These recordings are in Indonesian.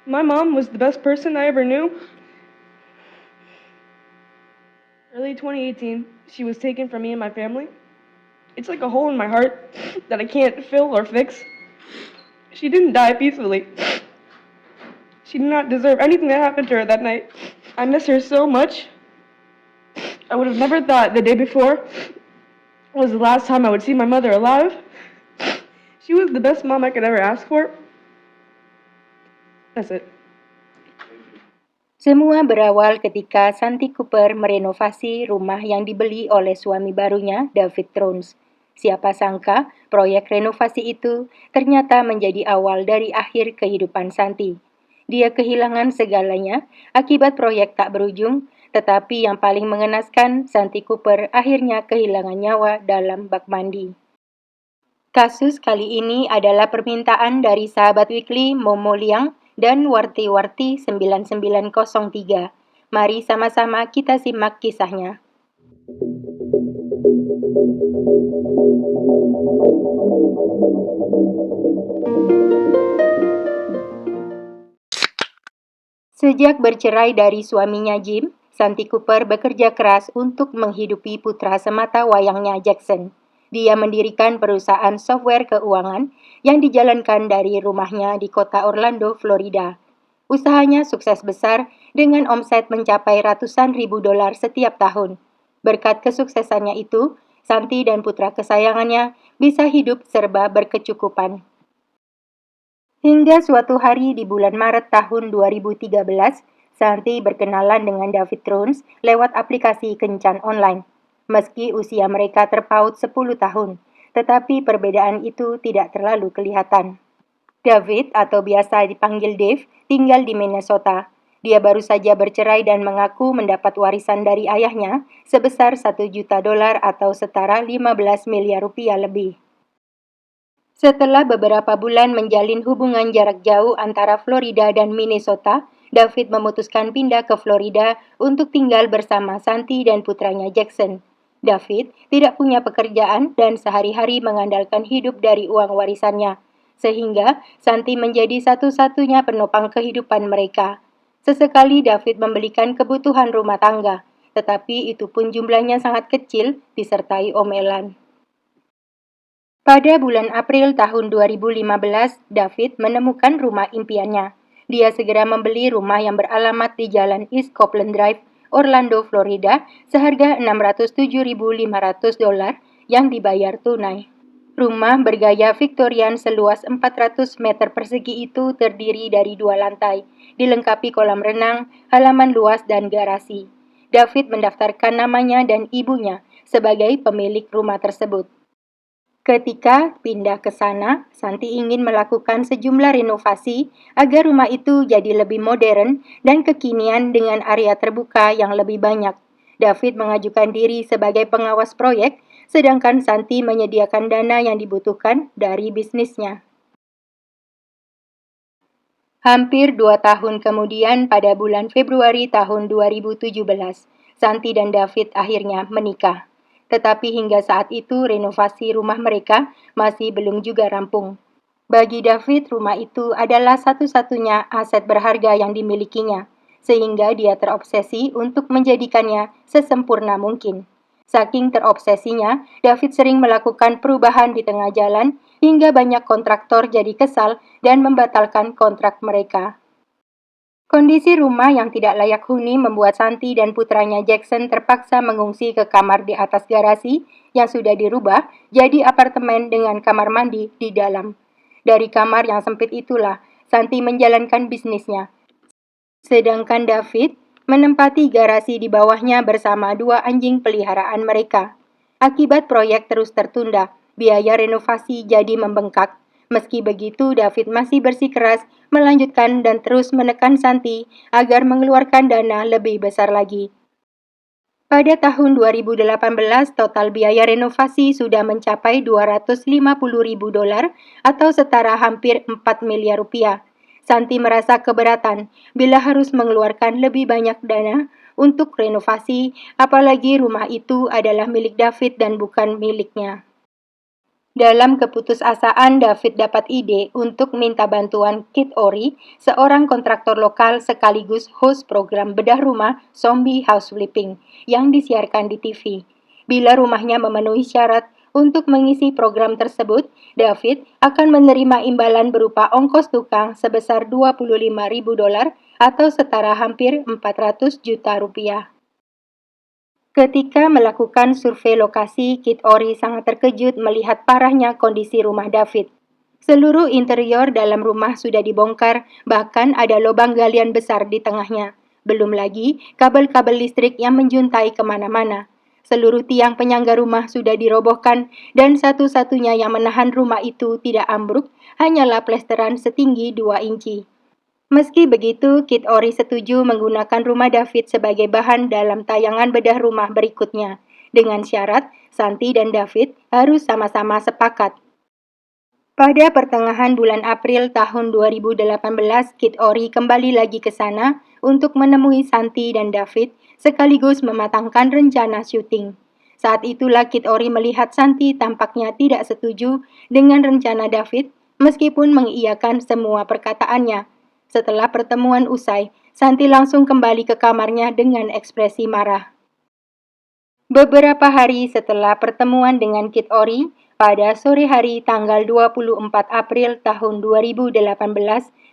My mom was the best person I ever knew. Early 2018, she was taken from me and my family. It's like a hole in my heart that I can't fill or fix. She didn't die peacefully. She did not deserve anything that happened to her that night. I miss her so much. I would have never thought the day before was the last time I would see my mother alive. She was the best mom I could ever ask for. That's it. Semua berawal ketika Santi Cooper merenovasi rumah yang dibeli oleh suami barunya, David Trones. Siapa sangka proyek renovasi itu ternyata menjadi awal dari akhir kehidupan Santi. Dia kehilangan segalanya akibat proyek tak berujung, tetapi yang paling mengenaskan, Santi Cooper akhirnya kehilangan nyawa dalam bak mandi. Kasus kali ini adalah permintaan dari sahabat Weekly Momo Liang dan Warti-Warti 9903. Mari sama-sama kita simak kisahnya. Sejak bercerai dari suaminya Jim, Santi Cooper bekerja keras untuk menghidupi putra semata wayangnya Jackson. Dia mendirikan perusahaan software keuangan yang dijalankan dari rumahnya di kota Orlando, Florida. Usahanya sukses besar dengan omset mencapai ratusan ribu dolar setiap tahun. Berkat kesuksesannya itu, Santi dan putra kesayangannya bisa hidup serba berkecukupan. Hingga suatu hari di bulan Maret tahun 2013, Santi berkenalan dengan David Trones lewat aplikasi kencan online. Meski usia mereka terpaut 10 tahun, tetapi perbedaan itu tidak terlalu kelihatan. David, atau biasa dipanggil Dave, tinggal di Minnesota. Dia baru saja bercerai dan mengaku mendapat warisan dari ayahnya sebesar 1 juta dolar atau setara 15 miliar rupiah lebih. Setelah beberapa bulan menjalin hubungan jarak jauh antara Florida dan Minnesota, David memutuskan pindah ke Florida untuk tinggal bersama Santi dan putranya Jackson. David tidak punya pekerjaan dan sehari-hari mengandalkan hidup dari uang warisannya, sehingga Santi menjadi satu-satunya penopang kehidupan mereka. Sesekali David membelikan kebutuhan rumah tangga, tetapi itu pun jumlahnya sangat kecil disertai omelan. Pada bulan April tahun 2015, David menemukan rumah impiannya. Dia segera membeli rumah yang beralamat di Jalan East Copeland Drive, Orlando, Florida, seharga $607.500 yang dibayar tunai. Rumah bergaya Victorian seluas 400 meter persegi itu terdiri dari 2 lantai, dilengkapi kolam renang, halaman luas, dan garasi. David mendaftarkan namanya dan ibunya sebagai pemilik rumah tersebut. Ketika pindah ke sana, Santi ingin melakukan sejumlah renovasi agar rumah itu jadi lebih modern dan kekinian dengan area terbuka yang lebih banyak. David mengajukan diri sebagai pengawas proyek, sedangkan Santi menyediakan dana yang dibutuhkan dari bisnisnya. Hampir 2 tahun kemudian, pada bulan Februari tahun 2017, Santi dan David akhirnya menikah. Tetapi hingga saat itu renovasi rumah mereka masih belum juga rampung. Bagi David, rumah itu adalah satu-satunya aset berharga yang dimilikinya, sehingga dia terobsesi untuk menjadikannya sesempurna mungkin. Saking terobsesinya, David sering melakukan perubahan di tengah jalan hingga banyak kontraktor jadi kesal dan membatalkan kontrak mereka. Kondisi rumah yang tidak layak huni membuat Santi dan putranya Jackson terpaksa mengungsi ke kamar di atas garasi yang sudah dirubah jadi apartemen dengan kamar mandi di dalam. Dari kamar yang sempit itulah, Santi menjalankan bisnisnya. Sedangkan David menempati garasi di bawahnya bersama 2 anjing peliharaan mereka. Akibat proyek terus tertunda, biaya renovasi jadi membengkak. Meski begitu, David masih bersikeras melanjutkan dan terus menekan Santi agar mengeluarkan dana lebih besar lagi. Pada tahun 2018, total biaya renovasi sudah mencapai $250.000 atau setara hampir 4 miliar rupiah. Santi merasa keberatan bila harus mengeluarkan lebih banyak dana untuk renovasi, apalagi rumah itu adalah milik David dan bukan miliknya. Dalam keputusasaan, David dapat ide untuk minta bantuan Kit Ory, seorang kontraktor lokal sekaligus host program bedah rumah Zombie House Flipping yang disiarkan di TV. Bila rumahnya memenuhi syarat untuk mengisi program tersebut, David akan menerima imbalan berupa ongkos tukang sebesar $25.000 atau setara hampir 400 juta rupiah. Ketika melakukan survei lokasi, Kit Ory sangat terkejut melihat parahnya kondisi rumah David. Seluruh interior dalam rumah sudah dibongkar, bahkan ada lubang galian besar di tengahnya. Belum lagi kabel-kabel listrik yang menjuntai kemana-mana. Seluruh tiang penyangga rumah sudah dirobohkan dan satu-satunya yang menahan rumah itu tidak ambruk hanyalah plesteran setinggi 2 inci. Meski begitu, Kit Ory setuju menggunakan rumah David sebagai bahan dalam tayangan bedah rumah berikutnya, dengan syarat Santi dan David harus sama-sama sepakat. Pada pertengahan bulan April tahun 2018, Kit Ory kembali lagi ke sana untuk menemui Santi dan David sekaligus mematangkan rencana syuting. Saat itulah Kit Ory melihat Santi tampaknya tidak setuju dengan rencana David meskipun mengiyakan semua perkataannya. Setelah pertemuan usai, Santi langsung kembali ke kamarnya dengan ekspresi marah. Beberapa hari setelah pertemuan dengan Kit Ory, pada sore hari tanggal 24 April tahun 2018,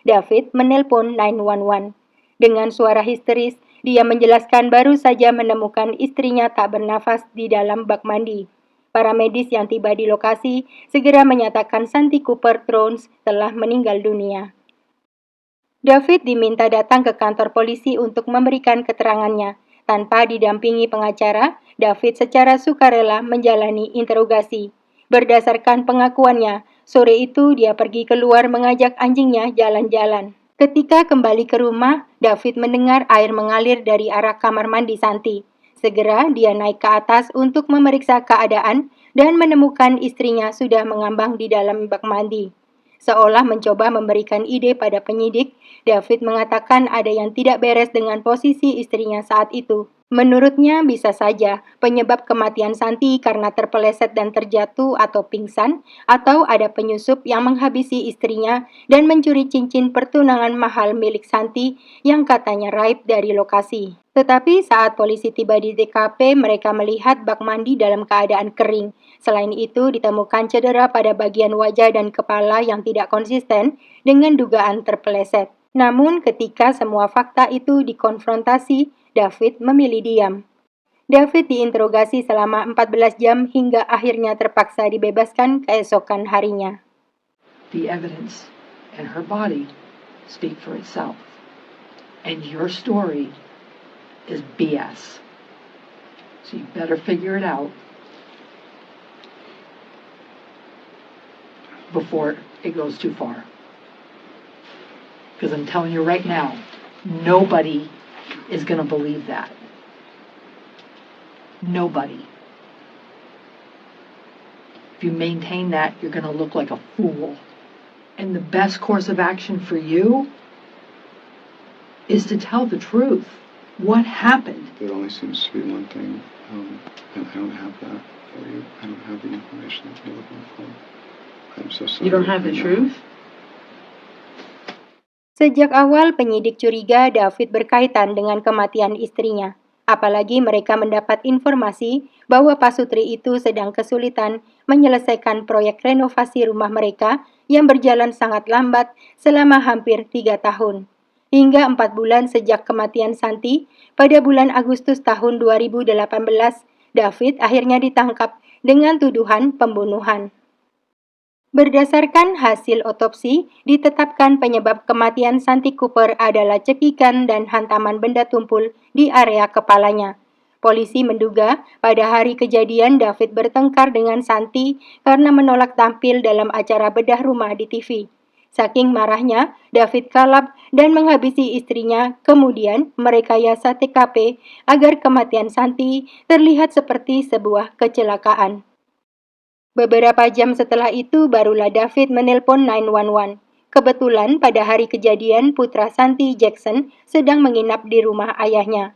David menelpon 911. Dengan suara histeris, dia menjelaskan baru saja menemukan istrinya tak bernafas di dalam bak mandi. Para medis yang tiba di lokasi segera menyatakan Santi Cooper Thrones telah meninggal dunia. David diminta datang ke kantor polisi untuk memberikan keterangannya. Tanpa didampingi pengacara, David secara sukarela menjalani interogasi. Berdasarkan pengakuannya, sore itu dia pergi keluar mengajak anjingnya jalan-jalan. Ketika kembali ke rumah, David mendengar air mengalir dari arah kamar mandi Santi. Segera dia naik ke atas untuk memeriksa keadaan dan menemukan istrinya sudah mengambang di dalam bak mandi. Seolah mencoba memberikan ide pada penyidik, David mengatakan ada yang tidak beres dengan posisi istrinya saat itu. Menurutnya bisa saja penyebab kematian Santi karena terpeleset dan terjatuh atau pingsan, atau ada penyusup yang menghabisi istrinya dan mencuri cincin pertunangan mahal milik Santi yang katanya raib dari lokasi. Tetapi saat polisi tiba di TKP, mereka melihat bak mandi dalam keadaan kering. Selain itu, ditemukan cedera pada bagian wajah dan kepala yang tidak konsisten dengan dugaan terpeleset. Namun, ketika semua fakta itu dikonfrontasi, David memilih diam. David diinterogasi selama 14 jam hingga akhirnya terpaksa dibebaskan keesokan harinya. The evidence and her body speak for itself. And your story is BS. So you better figure it out before it goes too far. Because I'm telling you right now, nobody is going to believe that. Nobody. If you maintain that, you're going to look like a fool. And the best course of action for you is to tell the truth. What happened? There only seems to be one thing, and I don't have that for you. I don't have the information that you're looking for. I'm so sorry. You don't have the truth? Sejak awal penyidik curiga David berkaitan dengan kematian istrinya. Apalagi mereka mendapat informasi bahwa pasutri itu sedang kesulitan menyelesaikan proyek renovasi rumah mereka yang berjalan sangat lambat selama hampir 3 tahun. Hingga 4 bulan sejak kematian Santi, pada bulan Agustus tahun 2018, David akhirnya ditangkap dengan tuduhan pembunuhan. Berdasarkan hasil otopsi, ditetapkan penyebab kematian Santi Cooper adalah cekikan dan hantaman benda tumpul di area kepalanya. Polisi menduga pada hari kejadian David bertengkar dengan Santi karena menolak tampil dalam acara bedah rumah di TV. Saking marahnya, David kalap dan menghabisi istrinya, kemudian merekayasa TKP agar kematian Santi terlihat seperti sebuah kecelakaan. Beberapa jam setelah itu, barulah David menelpon 911. Kebetulan pada hari kejadian, putra Santi, Jackson, sedang menginap di rumah ayahnya.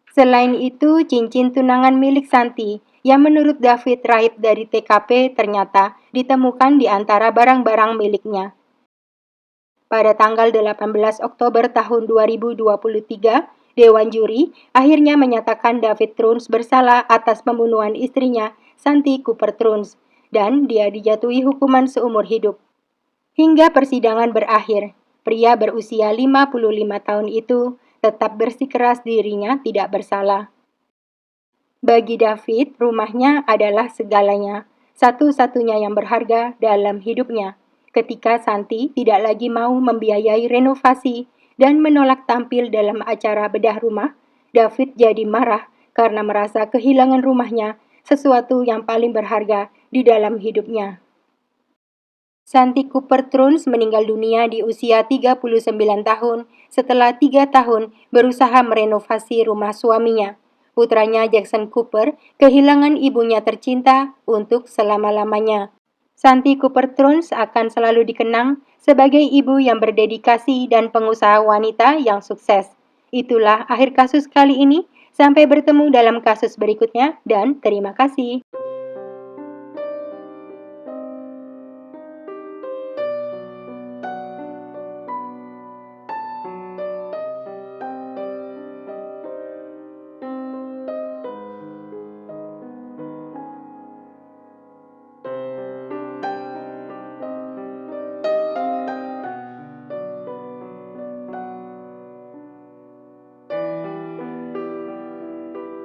Selain itu, cincin tunangan milik Santi yang menurut David raib dari TKP ternyata ditemukan di antara barang-barang miliknya. Pada tanggal 18 Oktober tahun 2023, Dewan Juri akhirnya menyatakan David Truns bersalah atas pembunuhan istrinya, Santi Cooper Truns, dan dia dijatuhi hukuman seumur hidup. Hingga persidangan berakhir, pria berusia 55 tahun itu tetap bersikeras dirinya tidak bersalah. Bagi David, rumahnya adalah segalanya, satu-satunya yang berharga dalam hidupnya. Ketika Santi tidak lagi mau membiayai renovasi dan menolak tampil dalam acara bedah rumah, David jadi marah karena merasa kehilangan rumahnya, sesuatu yang paling berharga di dalam hidupnya. Santi Cooper Truns meninggal dunia di usia 39 tahun setelah 3 tahun berusaha merenovasi rumah suaminya. Putranya Jackson Cooper kehilangan ibunya tercinta untuk selama-lamanya. Santi Cooper Truns akan selalu dikenang sebagai ibu yang berdedikasi dan pengusaha wanita yang sukses. Itulah akhir kasus kali ini. Sampai bertemu dalam kasus berikutnya dan terima kasih.